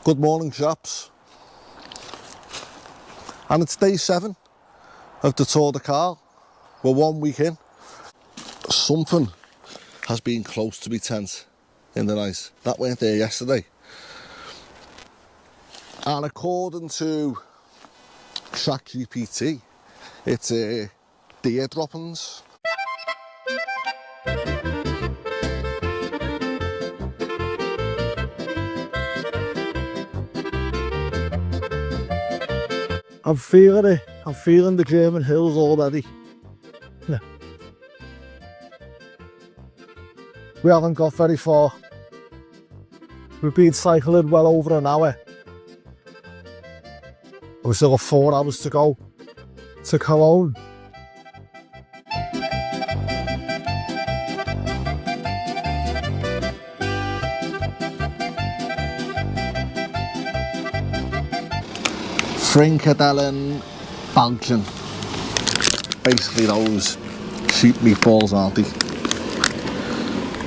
Good morning, chaps. And it's day 7 of the Tour de Car. We're 1 week in. Something has been close to my tent in the night. That weren't there yesterday. And according to ChatGPT, it's deer droppings. I'm feeling it. I'm feeling the German hills already. Yeah. We haven't got very far. We've been cycling well over an hour. We've still got 4 hours to go to Cologne. Frikadellen Belgian. Basically those sheep meatballs, aren't they?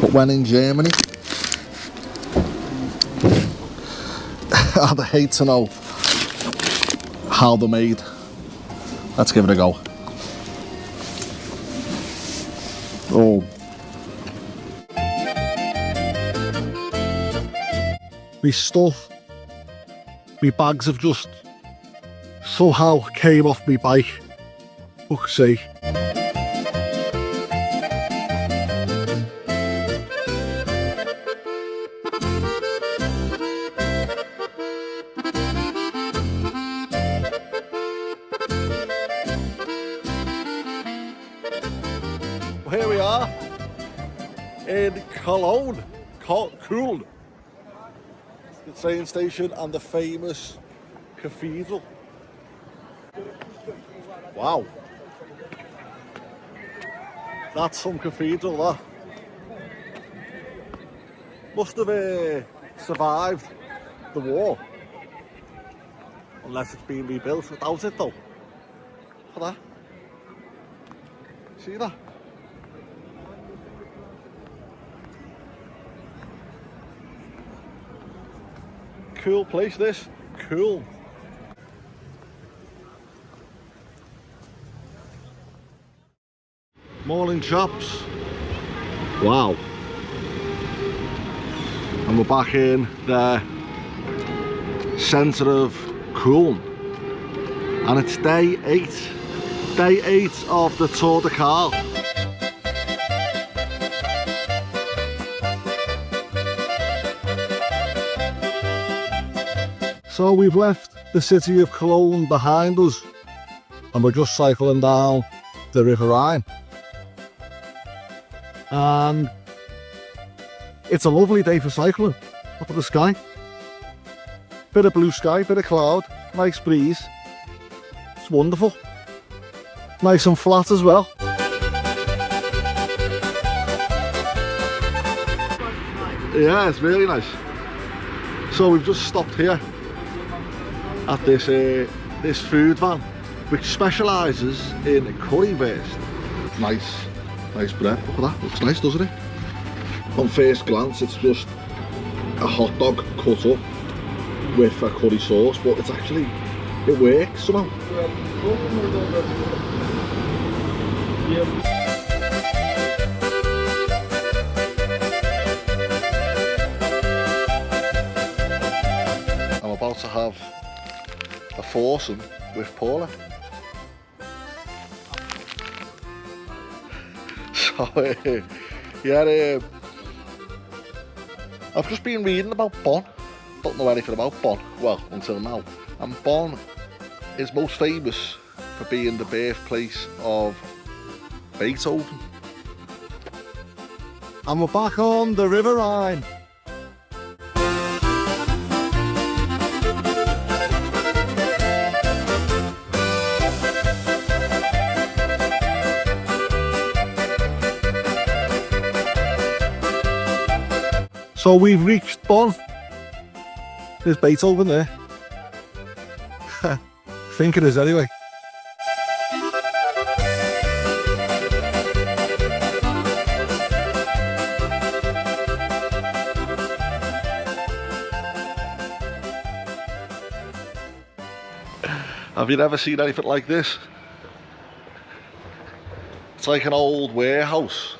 But when in Germany, I'd hate to know how they're made. Let's give it a go. Oh. My stuff, my bags have just somehow came off my bike. Fuck's sake. Here we are in Cologne, Cologne, the train station and the famous cathedral. Wow, that's some cathedral, that. Must have survived the war, unless it's been rebuilt without it though. Look at that. See that? Cool place, this. Cool. Morning, chaps. Wow. And we're back in the centre of Cologne. And it's day 8. Day 8 of the Tour de Car. So we've left the city of Cologne behind us and we're just cycling down the River Rhine. And it's a lovely day for cycling. Look at the sky. Bit of blue sky, bit of cloud, nice breeze. It's wonderful. Nice and flat as well. Yeah, it's really nice. So we've just stopped here at this food van which specialises in currywurst. Nice bread. Look at that, looks nice, doesn't it? On first glance it's just a hot dog cut up with a curry sauce, but it's actually, it works somehow. I'm about to have a foursome with Paula. So, yeah, I've just been reading about Bonn. Don't know anything about Bonn, well, until now. And Bonn is most famous for being the birthplace of Beethoven. And we're back on the River Rhine. So we've reached Bonn. There's Beethoven there. I think it is anyway. Have you never seen anything like this? It's like an old warehouse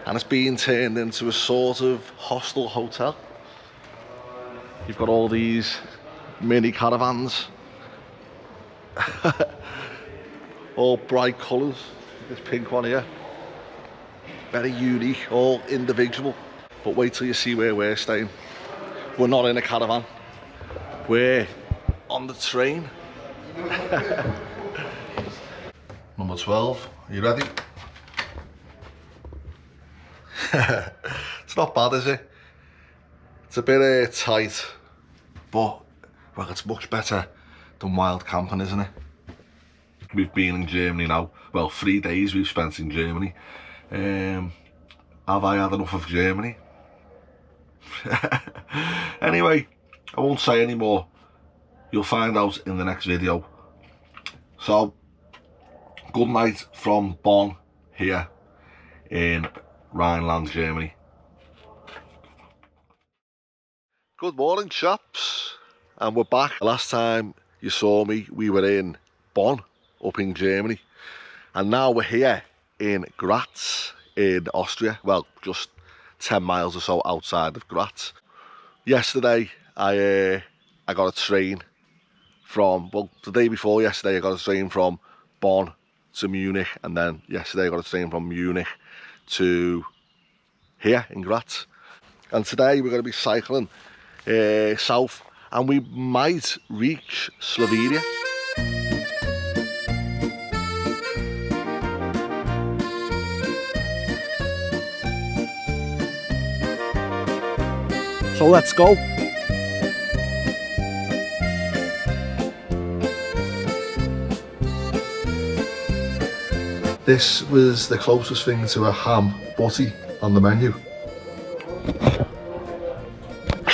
and it's being turned into a sort of hostel hotel. You've got all these mini caravans, all bright colours. This pink one here, very unique, all individual. But wait till you see where we're staying. We're not in a caravan, we're on the train. Number 12, are you ready? It's not bad, is it? It's a bit tight, but well, it's much better than wild camping, isn't it? We've been in Germany now, well, 3 days we've spent in Germany. Have I had enough of Germany? Anyway, I won't say any more. You'll find out in the next video. So, good night from Bonn here in Rhineland, Germany. Good morning, chaps, and we're back. Last time you saw me, we were in Bonn, up in Germany, and now we're here in Graz in Austria. Well, just 10 miles or so outside of Graz. Yesterday I got a train from, well, the day before yesterday I got a train from Bonn to Munich, and then yesterday I got a train from Munich to here in Graz. And today we're going to be cycling south, and we might reach Slovenia. So let's go. This was the closest thing to a ham butty on the menu.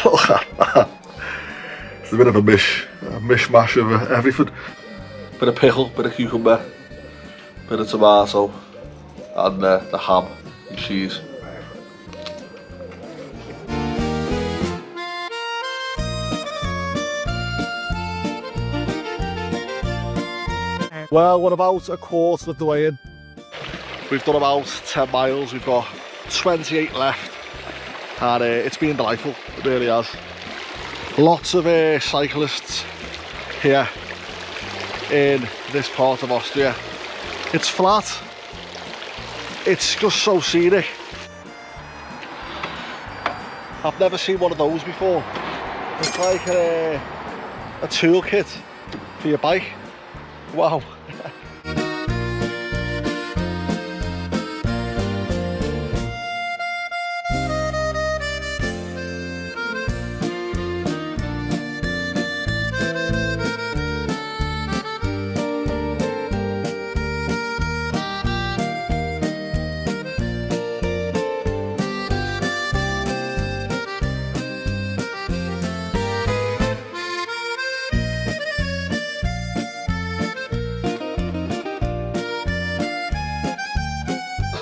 Look at that. It's a bit of a mishmash of everything. Bit of pickle, bit of cucumber, bit of tomato, and the ham and cheese. Well, we're about a quarter of the way in. We've done about 10 miles, we've got 28 left, and it's been delightful, it really has. Lots of cyclists here in this part of Austria. It's flat, it's just so scenic. I've never seen one of those before. It's like a toolkit for your bike. Wow.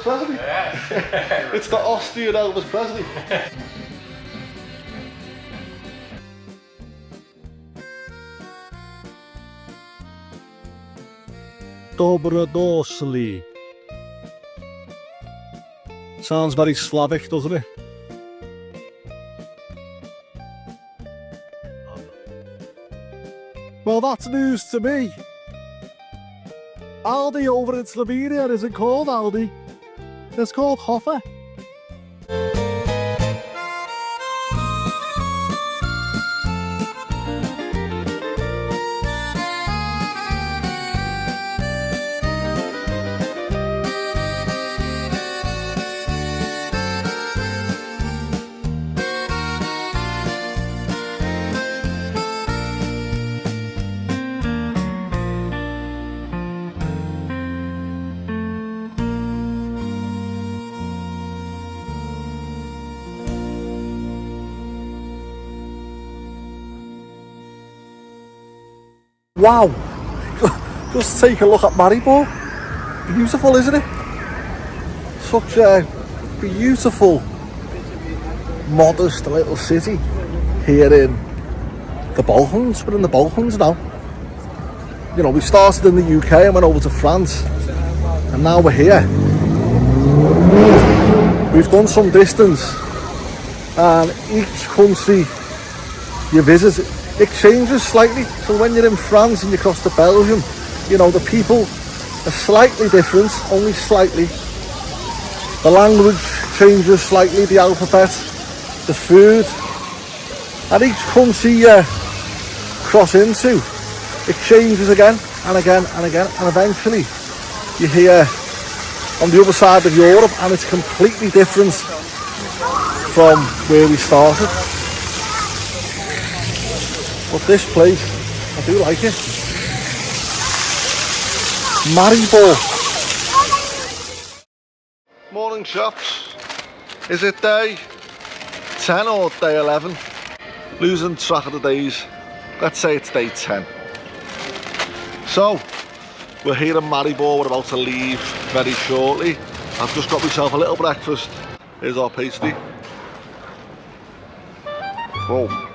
Presley. Yeah. It's the Austrian Elvis Presley. Dobrodošli. Sounds very Slavic, doesn't it? Well, that's news to me. Aldi over in Slovenia isn't called Aldi. It's called Hoffa. Wow, just take a look at Maribor. Beautiful, isn't it? Such a beautiful, modest little city here in the Balkans. We're in the Balkans now. you know, we started in the UK and went over to France, and now we're here. We've done some distance, and each country you visit, it changes slightly. So when you're in France and you cross to Belgium, you know, the people are slightly different, only slightly. The language changes slightly, the alphabet, the food. And each country you cross into, it changes again and again and again, and eventually you're here on the other side of Europe and it's completely different from where we started. But this place, I do like it. Maribor. Morning shops. Is it day 10 or day 11? Losing track of the days. Let's say it's day 10. So, we're here in Maribor, we're about to leave very shortly. I've just got myself a little breakfast. Here's our pastry. Oh.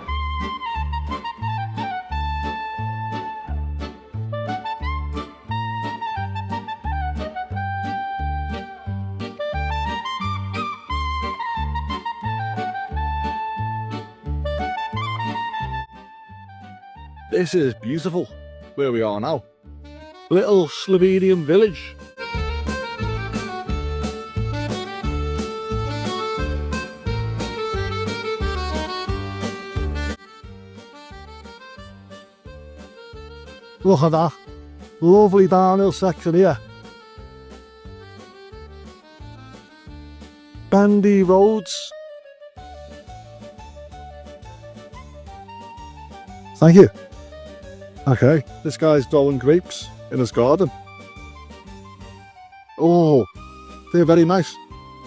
This is beautiful, where we are now. Little Slovenian village. Look at that. Lovely downhill section here. Bendy roads. Thank you. Okay, this guy's growing grapes in his garden. Oh, they're very nice.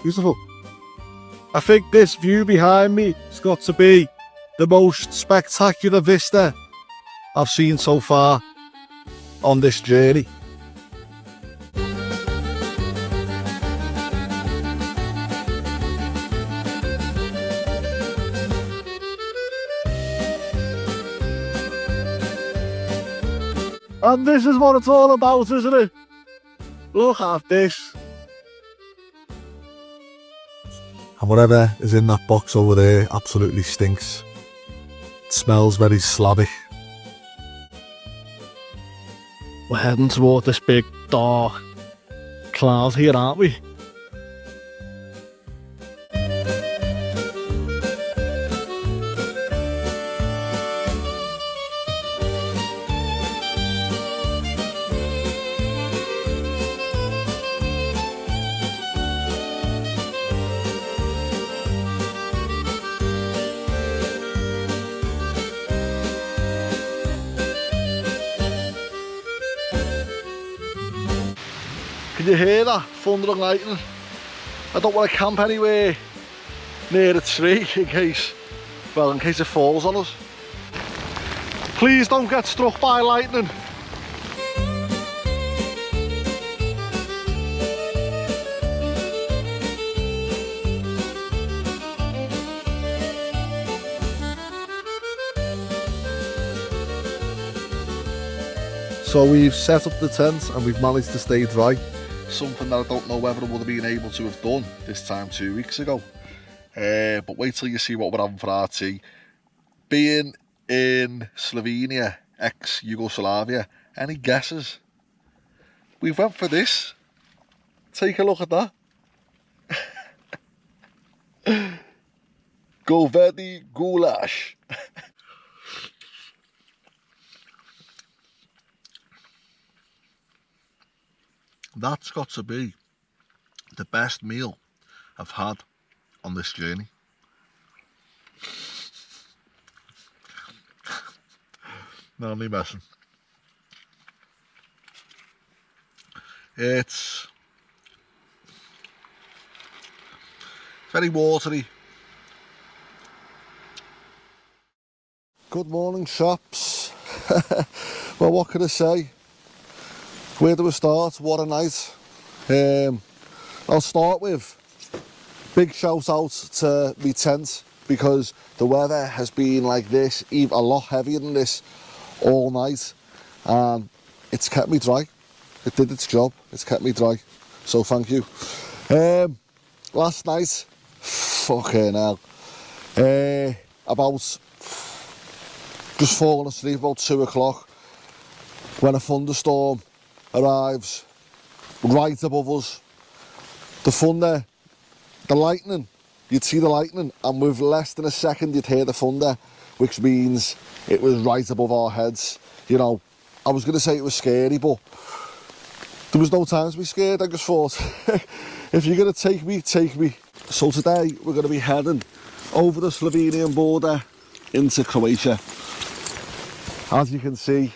Beautiful. I think this view behind me has got to be the most spectacular vista I've seen so far on this journey. And this is what it's all about, isn't it? Look at this. And whatever is in that box over there absolutely stinks. It smells very slabby. We're heading toward this big dark cloud here, aren't we? Can you hear that thunder and lightning? I don't want to camp anywhere near a tree in case it falls on us. Please don't get struck by lightning. So we've set up the tent and we've managed to stay dry. Something that I don't know whether I would have been able to have done this time 2 weeks ago. But wait till you see what we're having for our tea. Being in Slovenia, ex-Yugoslavia, any guesses? We went for this. Take a look at that. Govedi goulash. That's got to be the best meal I've had on this journey. No, I'm messing. It's very watery. Good morning, shops. Well, what can I say? Where do we start? What a night. I'll start with big shout out to my tent, because the weather has been like this, even a lot heavier than this all night. And it's kept me dry. It did its job. It's kept me dry. So thank you. Last night, fucking hell. About just falling asleep about 2 o'clock when a thunderstorm arrives right above us. The thunder, the lightning, you'd see the lightning, and with less than a second you'd hear the thunder, which means it was right above our heads. You know, I was going to say it was scary, but there was no time to be scared. I just thought, if you're going to take me, take me. So today we're going to be heading over the Slovenian border into Croatia. As you can see,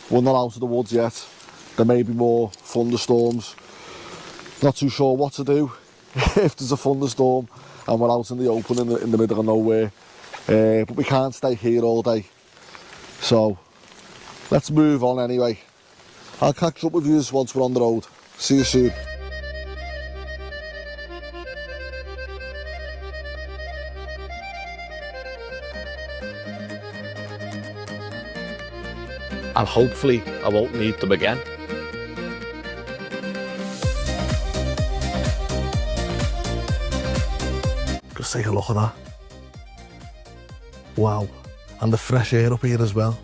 we're not out of the woods yet. There may be more thunderstorms. Not too sure what to do if there's a thunderstorm and we're out in the open in the middle of nowhere. But we can't stay here all day. So let's move on anyway. I'll catch up with you once we're on the road. See you soon. And hopefully I won't need them again. Just take a look at that. Wow. And the fresh air up here as well.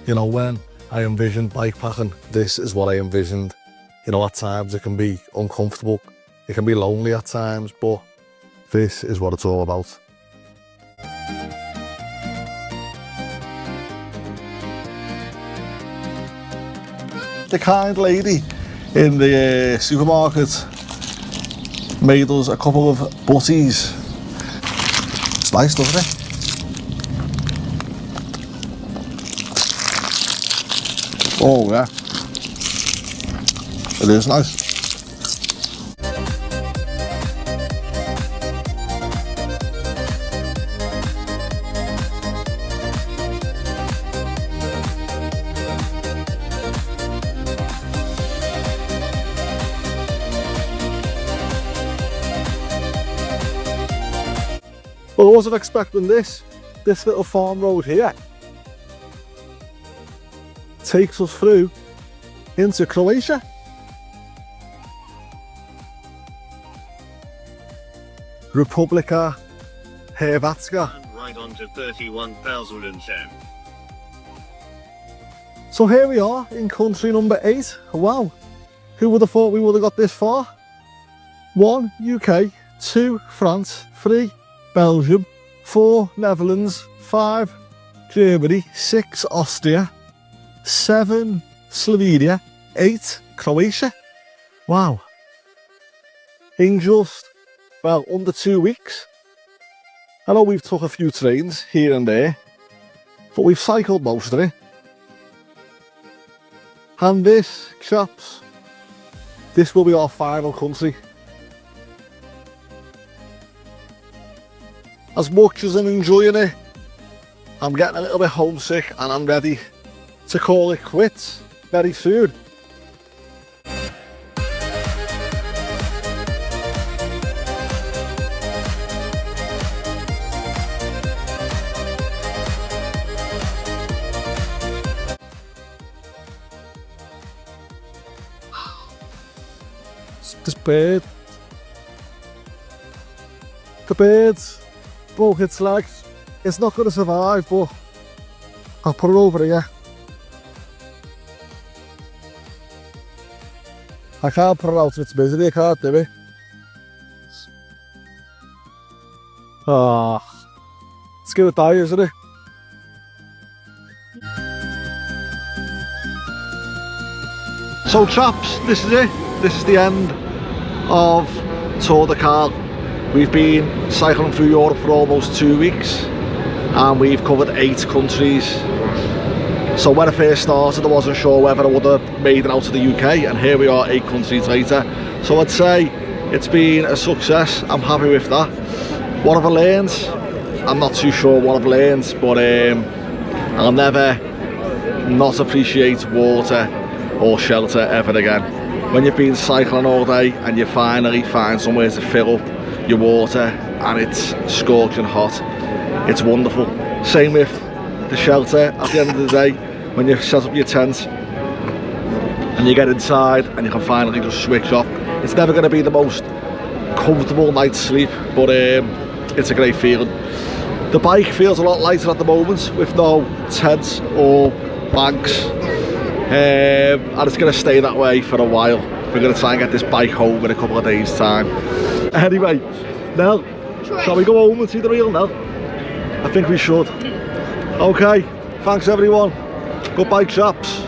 You know, when I envisioned bikepacking, this is what I envisioned. You know, at times it can be uncomfortable, it can be lonely at times, but this is what it's all about. The kind lady in the supermarket made us a couple of butties. It's nice, doesn't it? Oh yeah, it is nice. Well, I wasn't expecting this. This little farm road here takes us through into Croatia. Republika Hrvatska. Right on to 31,010. So here we are in country number 8. Wow, who would have thought we would have got this far? 1 UK, 2 France, 3 Belgium, 4 Netherlands, 5 Germany, 6 Austria, 7 Slovenia, 8 Croatia. Wow. In just, well, under 2 weeks. I know we've took a few trains here and there, but we've cycled most of it. And this, chaps, this will be our final country. As much as I'm enjoying it, I'm getting a little bit homesick and I'm ready to call it quits very soon. This bird, the birds broke its legs. It's not going to survive, but I'll put it over here. I can't put it out of its misery, I can't do it. Ah, it's going to die, isn't it? So chaps, this is it. This is the end of Tour de Cal. We've been cycling through Europe for almost 2 weeks and we've covered 8 countries. So when I first started I wasn't sure whether I would have made it out to the UK, and here we are 8 countries later. So I'd say it's been a success. I'm happy with that. What have I learned? I'm not too sure what I've learned, but I'll never not appreciate water or shelter ever again. When you've been cycling all day and you finally find somewhere to fill up your water and it's scorching hot, it's wonderful. Same with the shelter at the end of the day when you set up your tent and you get inside and you can finally just switch off. It's never going to be the most comfortable night's sleep, but it's a great feeling. The bike feels a lot lighter at the moment with no tent or banks, and it's going to stay that way for a while. We're going to try and get this bike home in a couple of days time. Anyway, Nell, shall we go home and see the real Nell? I think we should. Okay, thanks everyone. Good bike shops.